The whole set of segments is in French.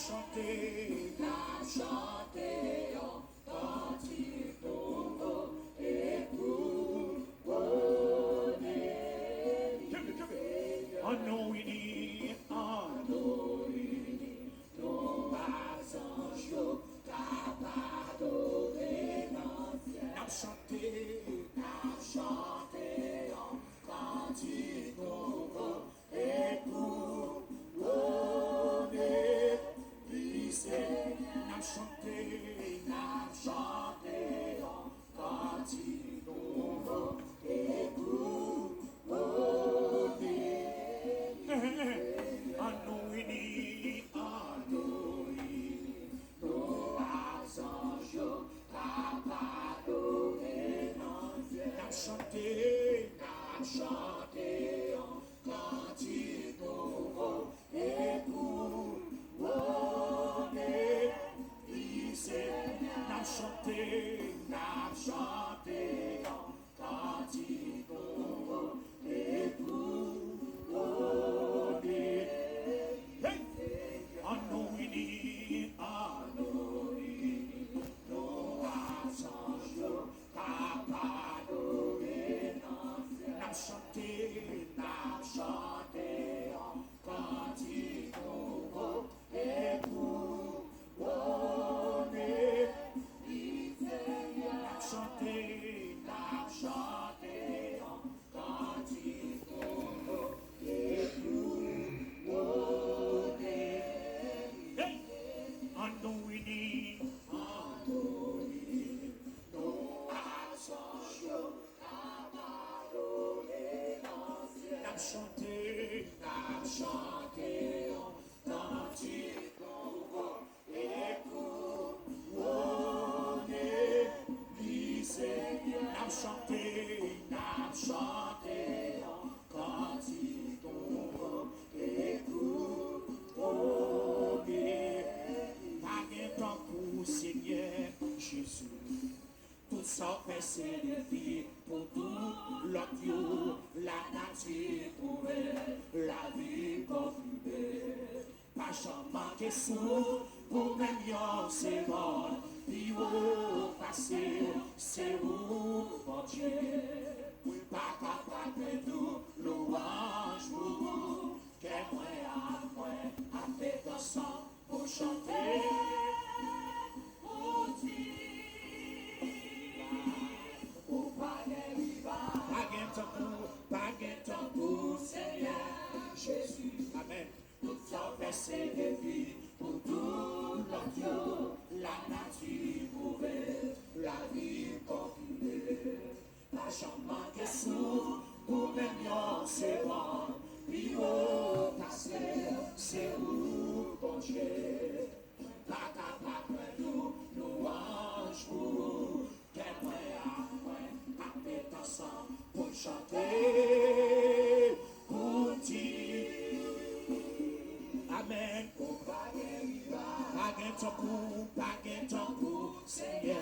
chanté, en cantique nouveau, et pour donner. En nous unis, nous pas anges, capables d'adorer l'ancien. N'a chanté, en cantique nouveau, et pour donner lycée. N'a chanté, en cantique nouveau, et pour donner. En nous unis, nous anges, capables d'adorer l'ancien. N'a chanté, en cantique nouveau, et pour donner lycée. N'a chanté, en cantique nouveau, et pour donner. En nous unis, nous anges, capables d'adorer l'ancien. N'a chanté, en cantique nouveau, et pour donner lycée. N'a chanté, en cantique nouveau, et pour donner. En nous unis, nous anges, capables d'adorer l'ancien. N'a chanté, en cantique nouveau, et pour donner lycée. N'a chanté, en cantique nouveau, et pour donner. Pas de temps pour Seigneur Jésus. Tout ça fait c'est des vies pour tout l'autre, la nature pour la vie pour pas jamais sous pour même yon c'est bon. Puis au passé, c'est où mon Dieu. Pas capable de nous louange pour vous. Qu'est moi à moi, à fait ensemble pour chanter. Pour dire, pour pas de tambour, Seigneur Jésus. Amen. Tout ça fait c'est des vies pour tout l'autre, la nature pour la vie populaire. Pas jamais que sous, pour même yon c'est bon. Puis au passé, c'est où bon Dieu. Pas capable de nous louange pour qu'elle moi à ensemble pour chanter, pour dire. Amen. Pas de tambour, Seigneur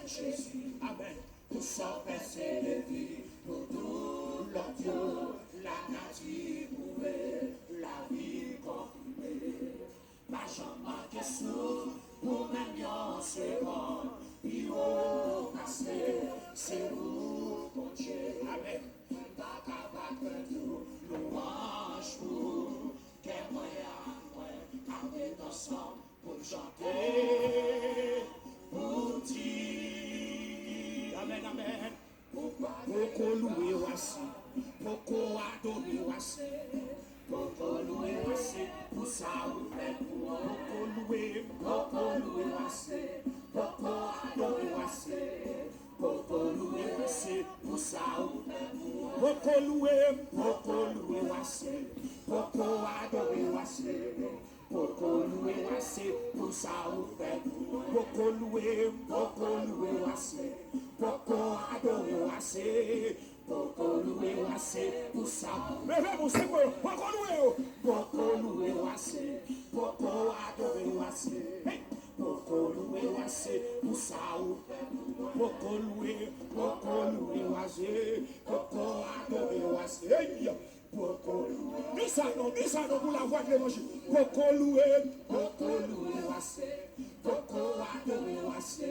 Jésus. Amen. Pour ça, c'est le vie, pour tout l'autre, la nature pour la vie populaire. Pas jamais que sous, pour même yon c'est bon. Puis au passé, c'est où mon Dieu. Amen. Pas capable de nous louange pour qu'elle moi avec ensemble pour chanter, pour dire. Amen, amen. Pour louer aussi, pour adorer aussi, pour louer aussi, pour ça ou fait pour louer aussi, pour adorer aussi, pour louer aussi, pour ça ou fait pour louer aussi, pour adorer aussi. Pour louer assez, pour ça ou fait. Pour louer assez, pour adorer assez. Pour louer assez, pour ça. Mais vous savez quoi? Pour louer assez, pour adorer assez. Pour louer assez, pour ça ou fait. Pour louer assez, pour adorer assez. Dis ça non, dis ça donc pour la voix de l'évangile. Poko loué, wassé. Poko adoré wassé.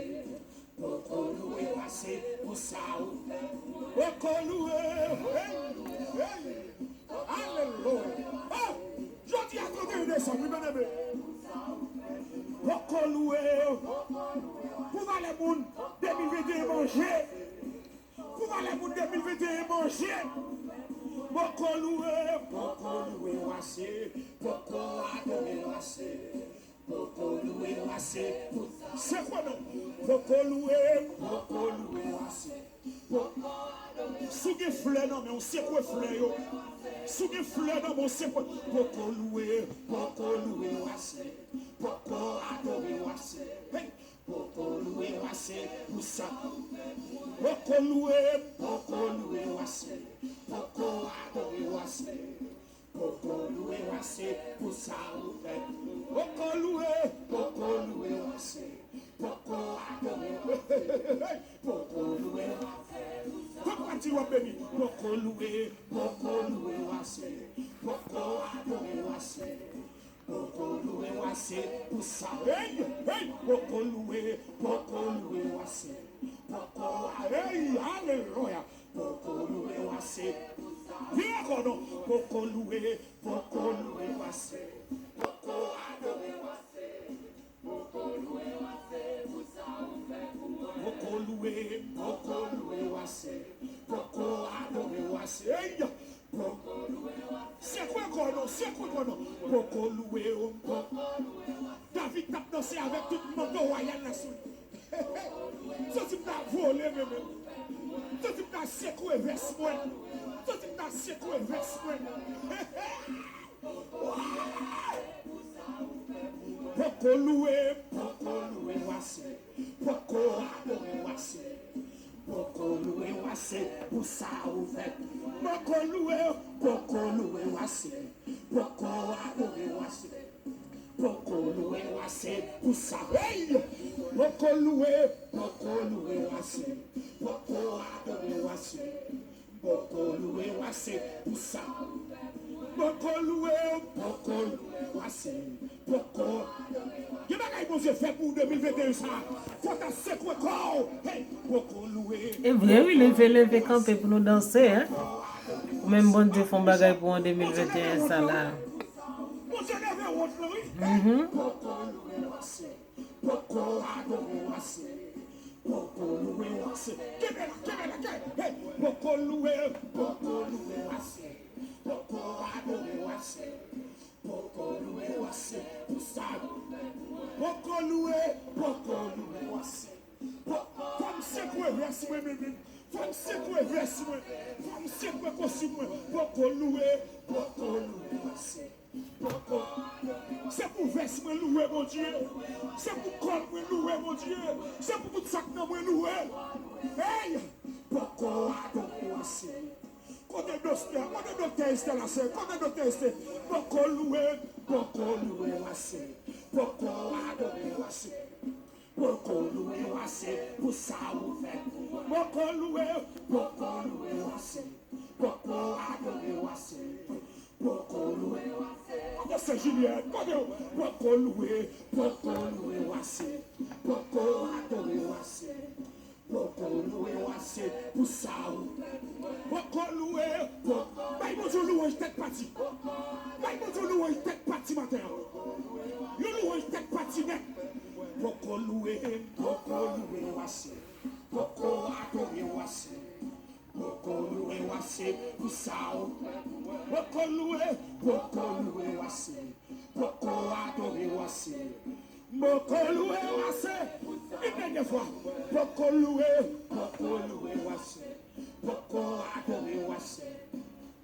Poko loué wassé pour ça. Poko loué. Alléluia. Oh, je dis à toi de descendre, bien aimé. Poko loué. Pour les moun 2021 manger. Pour les moun 2021 manger. Poko loué wassé. Poko adoré wassé. Poko loué wassé. C'est quoi non? Poko loué wassé. Sous des fleurs non mais on sait quoi fleurs yo. Sous des fleurs non mais on sait quoi. Poko loué wassé. Poko adoré wassé. Poko loué wassé pour ça. Poko loué wassé. Poko adoré wassé. Poko loué wassé pour ça. Poko loué wassé. Poko adoré wassé. Poko loué wassé. Pourquoi tu vas béni? Poko loué wassé. Poko adoré wassé. Poko loué wassé pour ça. Hey, poko loué wassé. Poko, hey, alléluia. Poko loué wassé. Viens encore non. Poko loué wassé. Poko adoré wassé. Poko loué wassé pour ça. Poko loué wassé. Poko adoré wassé. Hey, c'est quoi encore non? C'est quoi encore non? Poko loué. David tape danser avec tout le monde royal là-dessus. Ce type t'a volé même. Ce type t'a secoué vers moi. Ce type t'a secoué vers moi. Poko loué wassé. Poko adoré wassé. Poko loué wassé pour ça ouvert. Poko loué wassé. Poko adoré wassé. Poko loué wassé pour ça. Hey! Poko loué wassé. Poko adoré wassé. Poko loué wassé pour ça. Poko loué wassé. Poko. Qu'est-ce que vous avez fait pour 2021 ça? Faut ta secouer corps. Hey! Poko loué. Et vrai, oui, lever camper pour nous danser, hein? Même bon Dieu font bagaille pour en 2021 ça là. Poko adoré wassé. Poko loué wassé. Poko loué wassé. Poko adoré wassé. Poko loué wassé. Pour ça. Poko loué wassé. Comme c'est quoi verse moi même. Comme c'est quoi verse moi. Comme c'est quoi costume moi. Poko loué wassé. C'est pour verser moi louer mon Dieu. C'est pour col moi louer mon Dieu. C'est pour tout sac dans moi louer. Hey! Poko adoré wassé. Côté docteur installation, côté docteur installation. Poko loué wassé. Poko adoré wassé. Poko loué wassé pour ça ouvert. Poko loué wassé. Poko adoré wassé. Poko loué wassé. C'est Julien. Poko loué wassé. Poko adoré wassé. Poko loué wassé pour ça. Poko loué. Baï mon Dieu louange tête partie. Baï mon Dieu louange tête partie matin. Yo louange tête partie net. Poko loué wassé. Poko adoré wassé. Poko loué wassé pour ça. Poko loué wassé. Poko adoré wassé. Poko loué wassé. Une dernière fois. Poko loué wassé. Poko adoré wassé.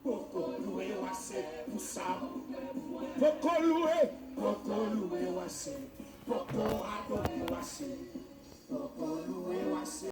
Poko loué wassé pour ça. Poko loué wassé. Poko adoré wassé.